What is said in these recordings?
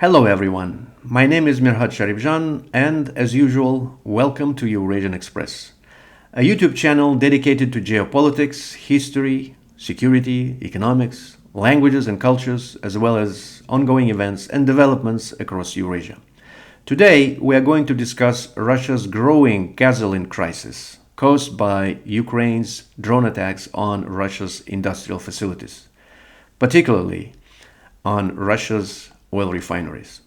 Hello everyone, my name is Mirhat Sharifjan and as usual, welcome to Eurasian Express, a YouTube channel dedicated to geopolitics, history, security, economics, languages and cultures, as well as ongoing events and developments across Eurasia. Today, we are going to discuss Russia's growing gasoline crisis caused by Ukraine's drone attacks on Russia's industrial facilities, particularly on Russia's oil refineries.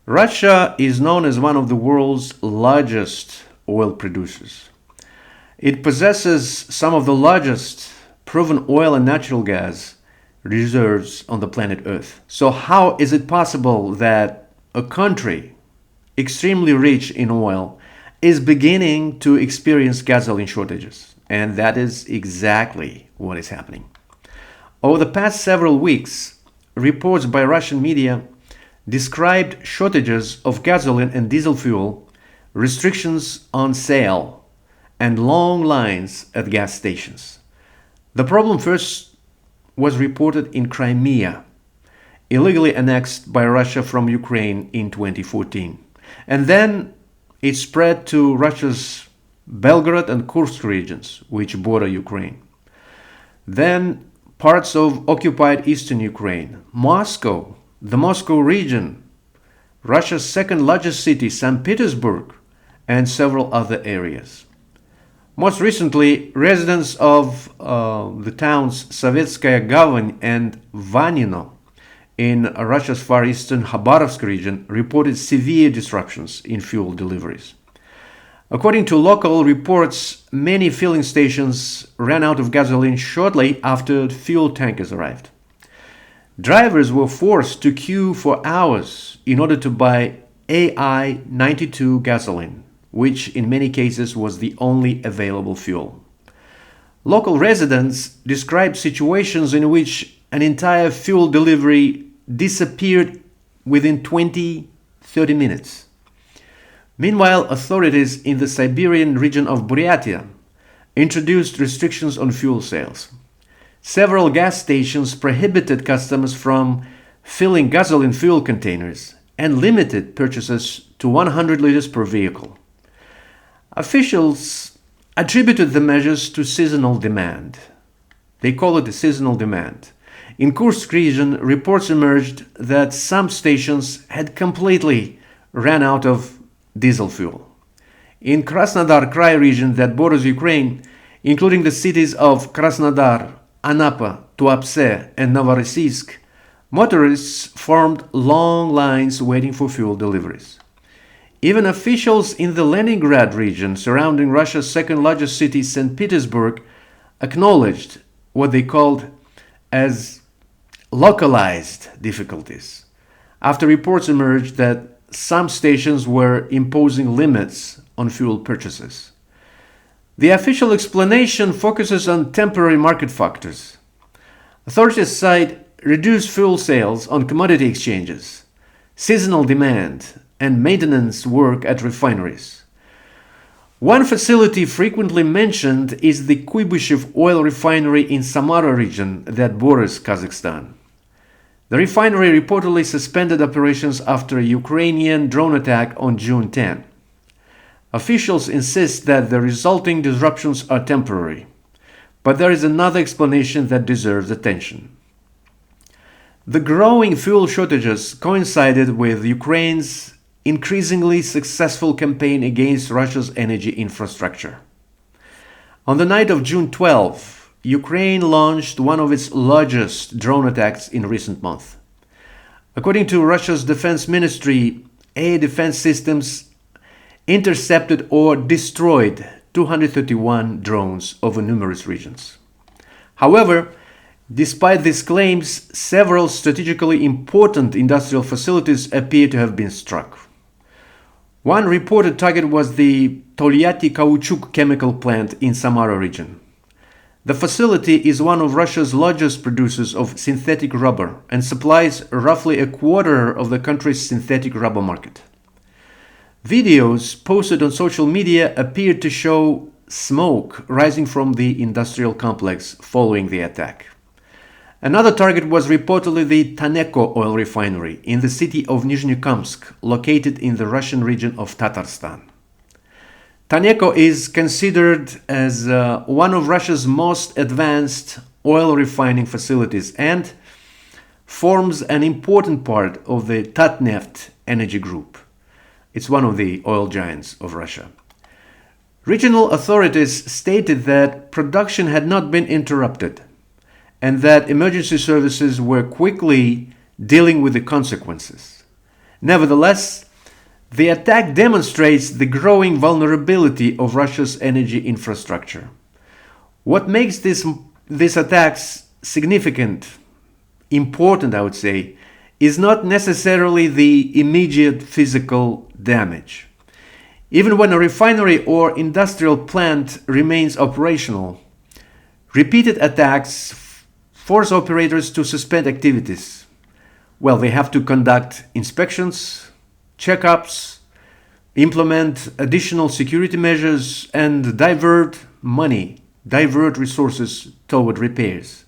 Russia is known as one of the world's largest oil producers. It possesses some of the largest proven oil and natural gas reserves on the planet Earth. So how is it possible that a country extremely rich in oil is beginning to experience gasoline shortages? And that is exactly what is happening. Over the past several weeks, reports by Russian media described shortages of gasoline and diesel fuel, restrictions on sale, and long lines at gas stations. The problem first was reported in Crimea, illegally annexed by Russia from Ukraine in 2014. And then it spread to Russia's Belgorod and Kursk regions, which border Ukraine. Then parts of occupied eastern Ukraine, Moscow, the Moscow region, Russia's second largest city, St. Petersburg, and several other areas. Most recently, residents of the towns Sovetskaya Gavань and Vanino in Russia's far eastern Khabarovsk region reported severe disruptions in fuel deliveries. According to local reports, many filling stations ran out of gasoline shortly after fuel tankers arrived. Drivers were forced to queue for hours in order to buy AI-92 gasoline, which in many cases was the only available fuel. Local residents described situations in which an entire fuel delivery disappeared within 20-30 minutes. Meanwhile, authorities in the Siberian region of Buryatia introduced restrictions on fuel sales. Several gas stations prohibited customers from filling gasoline fuel containers and limited purchases to 100 liters per vehicle. Officials attributed the measures to seasonal demand. They call it a seasonal demand. In Kursk region, reports emerged that some stations had completely ran out of diesel fuel. In Krasnodar Krai region that borders Ukraine, including the cities of Krasnodar, Anapa, Tuapse, and Novorossiysk, motorists formed long lines waiting for fuel deliveries. Even officials in the Leningrad region surrounding Russia's second largest city, St. Petersburg, acknowledged what they called as localized difficulties, after reports emerged that some stations were imposing limits on fuel purchases. The official explanation focuses on temporary market factors. Authorities cite reduced fuel sales on commodity exchanges, seasonal demand, and maintenance work at refineries. One facility frequently mentioned is the Kuibyshev oil refinery in Samara region that borders Kazakhstan. The refinery reportedly suspended operations after a Ukrainian drone attack on June 10. Officials insist that the resulting disruptions are temporary, but there is another explanation that deserves attention. The growing fuel shortages coincided with Ukraine's increasingly successful campaign against Russia's energy infrastructure. On the night of June 12, Ukraine launched one of its largest drone attacks in recent months. According to Russia's defense ministry, air defense systems intercepted or destroyed 231 drones over numerous regions. However, despite these claims, several strategically important industrial facilities appear to have been struck. One reported target was the Tolyatti caoutchouc chemical plant in Samara region. The facility is one of Russia's largest producers of synthetic rubber and supplies roughly a quarter of the country's synthetic rubber market. Videos posted on social media appeared to show smoke rising from the industrial complex following the attack. Another target was reportedly the Taneko oil refinery in the city of Nizhnekamsk, located in the Russian region of Tatarstan. Taneko is considered as one of Russia's most advanced oil refining facilities and forms an important part of the Tatneft energy group. It's one of the oil giants of Russia. Regional authorities stated that production had not been interrupted and that emergency services were quickly dealing with the consequences. Nevertheless, the attack demonstrates the growing vulnerability of Russia's energy infrastructure. What makes these attacks significant, important, I would say, is not necessarily the immediate physical damage. Even when a refinery or industrial plant remains operational, repeated attacks force operators to suspend activities. Well, they have to conduct inspections, checkups, implement additional security measures, and divert resources toward repairs.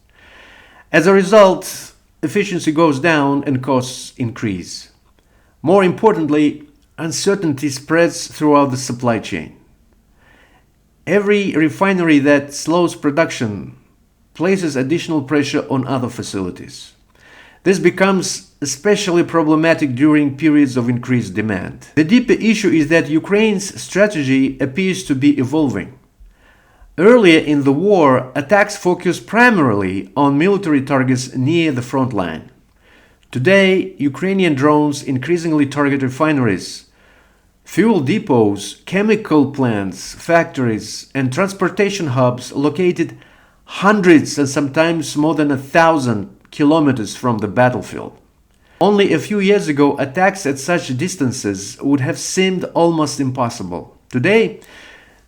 As a result, efficiency goes down and costs increase. More importantly, uncertainty spreads throughout the supply chain. Every refinery that slows production places additional pressure on other facilities. This becomes especially problematic during periods of increased demand. The deeper issue is that Ukraine's strategy appears to be evolving. Earlier in the war, attacks focused primarily on military targets near the front line. Today, Ukrainian drones increasingly target refineries, fuel depots, chemical plants, factories, and transportation hubs located hundreds and sometimes more than 1,000 kilometers from the battlefield. Only a few years ago, attacks at such distances would have seemed almost impossible. Today,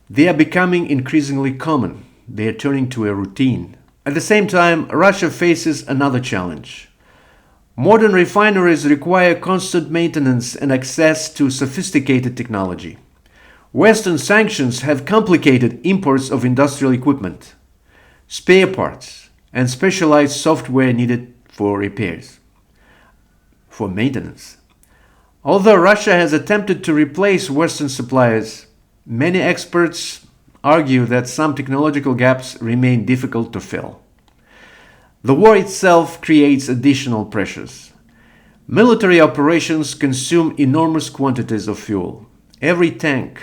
they are becoming increasingly common. They are turning to a routine. At the same time, Russia faces another challenge. Modern refineries require constant maintenance and access to sophisticated technology. Western sanctions have complicated imports of industrial equipment, spare parts, and specialized software needed for repairs, for maintenance. Although Russia has attempted to replace Western suppliers, many experts argue that some technological gaps remain difficult to fill. The war itself creates additional pressures. Military operations consume enormous quantities of fuel. Every tank,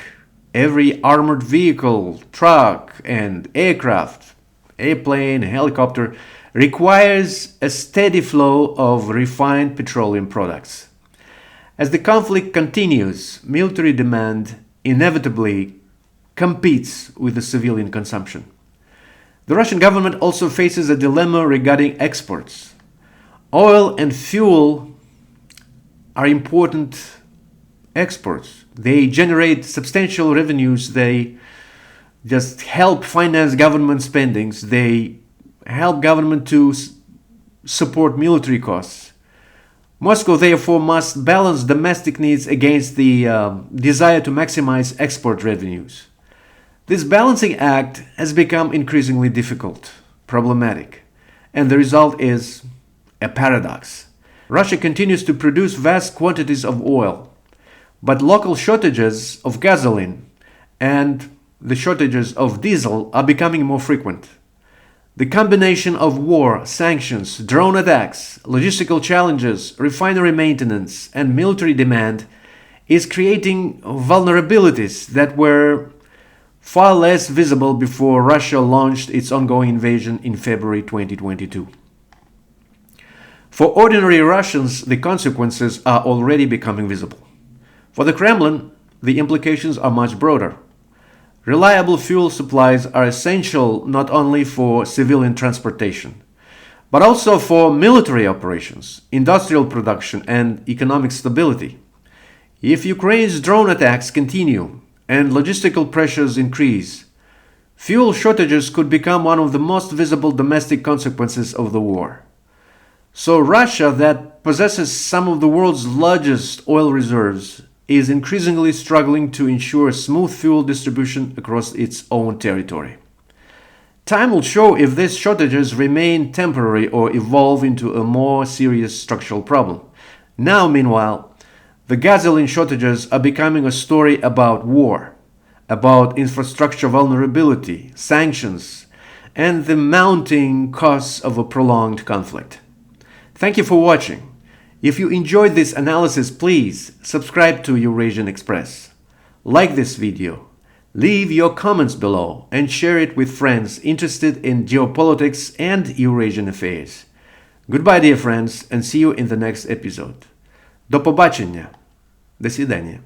every armored vehicle, truck, and aircraft, airplane, helicopter, requires a steady flow of refined petroleum products. As the conflict continues, military demand inevitably competes with the civilian consumption. The Russian government also faces a dilemma regarding exports. Oil and fuel are important exports. They generate substantial revenues. They just help finance government spendings. They help government to support military costs. Moscow, therefore, must balance domestic needs against the desire to maximize export revenues. This balancing act has become increasingly difficult, problematic, and the result is a paradox. Russia continues to produce vast quantities of oil, but local shortages of gasoline and the shortages of diesel are becoming more frequent. The combination of war, sanctions, drone attacks, logistical challenges, refinery maintenance, and military demand is creating vulnerabilities that were far less visible before Russia launched its ongoing invasion in February 2022. For ordinary Russians, the consequences are already becoming visible. For the Kremlin, the implications are much broader. Reliable fuel supplies are essential not only for civilian transportation, but also for military operations, industrial production, and economic stability. If Ukraine's drone attacks continue and logistical pressures increase, fuel shortages could become one of the most visible domestic consequences of the war. So Russia, that possesses some of the world's largest oil reserves, is increasingly struggling to ensure smooth fuel distribution across its own territory. Time will show if these shortages remain temporary or evolve into a more serious structural problem. Now, meanwhile, the gasoline shortages are becoming a story about war, about infrastructure vulnerability, sanctions, and the mounting costs of a prolonged conflict. Thank you for watching. If you enjoyed this analysis, please subscribe to Eurasian Express. Like this video, leave your comments below and share it with friends interested in geopolitics and Eurasian affairs. Goodbye, dear friends, and see you in the next episode. До побачення. До свидания.